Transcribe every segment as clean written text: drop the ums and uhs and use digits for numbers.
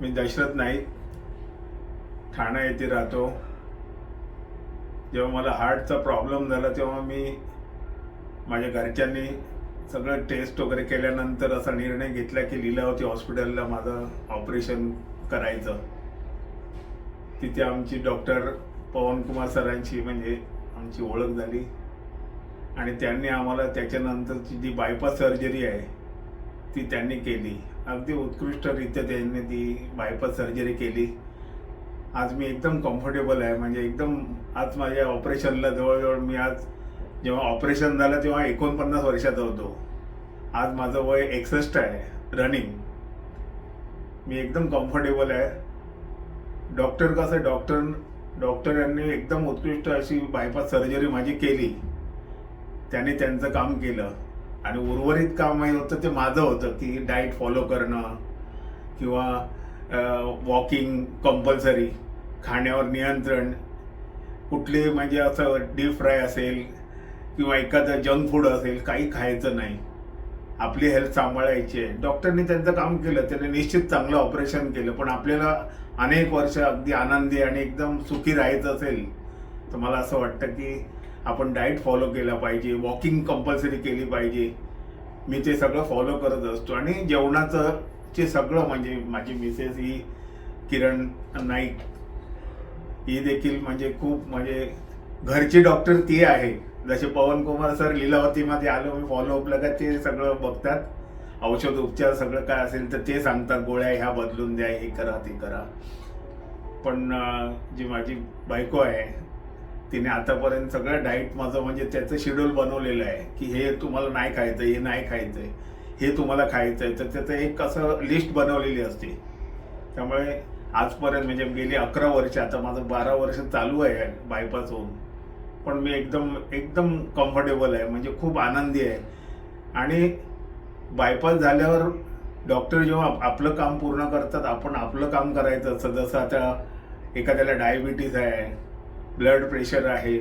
मी दशरथ नाईक, ठाणे येथे राहतो. जेव्हा मला हार्टचा प्रॉब्लेम झाला तेव्हा मी माझ्या घरच्यांनी सगळं टेस्ट वगैरे केल्यानंतर असा निर्णय घेतला की लीलावती हॉस्पिटलला माझं ऑपरेशन करायचं. तिथे आमची डॉक्टर पवनकुमार सरांची म्हणजे आमची ओळख झाली आणि त्यांनी आम्हाला त्याच्यानंतरची जी बायपास सर्जरी आहे ती त्यांनी केली. अगदी उत्कृष्टरित्या त्यांनी ती बायपास सर्जरी केली. आज मी एकदम कम्फर्टेबल आहे. म्हणजे एकदम आज माझ्या ऑपरेशनला जवळजवळ मी आज जेव्हा ऑपरेशन झालं तेव्हा 49 वर्षाचा होतो. आज माझं वय 61 आहे रनिंग. मी एकदम कम्फर्टेबल आहे. डॉक्टर कसं डॉक्टरांनी एकदम उत्कृष्ट अशी बायपास सर्जरी माझी केली. त्यांनी त्यांचं काम केलं आणि उर्वरित काम होतं ते माझं होतं की डाएट फॉलो करणं किंवा वॉकिंग कंपल्सरी, खाण्यावर नियंत्रण, कुठले म्हणजे असं डीप फ्राय असेल किंवा एखादं जंक फूड असेल काही खायचं नाही. आपली हेल्थ सांभाळायची आहे. डॉक्टरनी त्यांचं काम केलं. त्याने निश्चित चांगलं ऑपरेशन केलं. पण आपल्याला अनेक वर्ष अगदी आनंदी आणि एकदम सुखी राहायचं असेल तर मला असं वाटतं की आपण डाएट फॉलो केला पाहिजे, वॉकिंग कंपल्सरी केली पाहिजे. मी ते सगळं फॉलो करत असतो. आणि जेवणाचं चे सगळं म्हणजे माझी मिसेस ही किरण नाईक ही देखील म्हणजे खूप म्हणजे घरची डॉक्टर ती आहे. जसे पवनकुमार सर लीलावतीमध्ये आलो मी फॉलोअपला का ते सगळं बघतात. औषध उपचार सगळं काय असेल तर ते सांगतात, गोळ्या ह्या बदलून द्या, हे करा ते करा. पण जी माझी बायको आहे तिने आतापर्यंत सगळं डाएट माझं म्हणजे त्याचं शेड्यूल बनवलेलं आहे की हे तुम्हाला नाही खायचं, हे नाही खायचंय, हे तुम्हाला खायचंय. तर त्याचं एक असं लिस्ट बनवलेली असते. त्यामुळे आजपर्यंत म्हणजे गेली 11 वर्ष, आता माझं 12 वर्ष चालू आहे बायपास होऊन. पण मी एकदम कम्फर्टेबल आहे. म्हणजे खूप आनंदी आहे. आणि बायपास झाल्यावर डॉक्टर जेव्हा आपलं काम पूर्ण करतात आपण आपलं काम करायचं असतं. जसं आता एखाद्याला डायबिटीज आहे, ब्लड प्रेशर आहे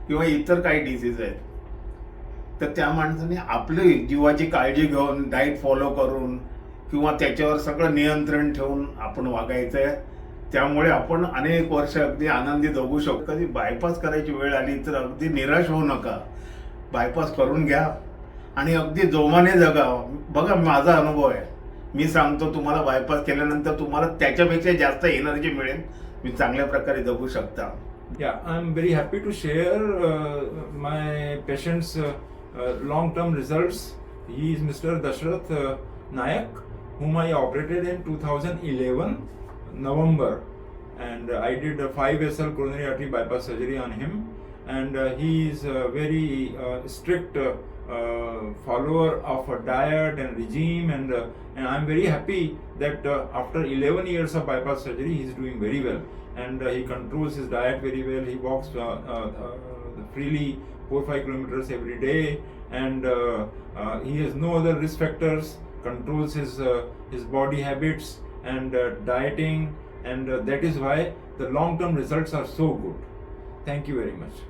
किंवा इतर काही डिसीज आहेत तर त्या माणसाने आपली जीवाची काळजी घेऊन डाएट फॉलो करून किंवा त्याच्यावर सगळं नियंत्रण ठेवून आपण वागायचं आहे. त्यामुळे आपण अनेक वर्ष अगदी आनंदी जगू शकतो. कधी बायपास करायची वेळ आली तर अगदी निराश होऊ नका. बायपास करून घ्या आणि अगदी जोमाने जगा. बघा माझा अनुभव आहे. मी सांगतो तुम्हाला बायपास केल्यानंतर तुम्हाला त्याच्यापेक्षा जास्त एनर्जी मिळेल. मी चांगल्या प्रकारे जगू शकता. Yeah, I'm very happy to share my patient's long-term results. He is Mr. Dashrath Nayak, whom I operated in 2011 November, and I did a 5 SL coronary artery bypass surgery on him. And he is a very strict follower of a diet and regime, and I'm very happy that after 11 years of bypass surgery, he is doing very well. And he controls his diet very well. He walks freely 4-5 kilometers every day, and he has no other risk factors. Controls his body habits and dieting, and that is why the long-term results are so good. Thank you very much.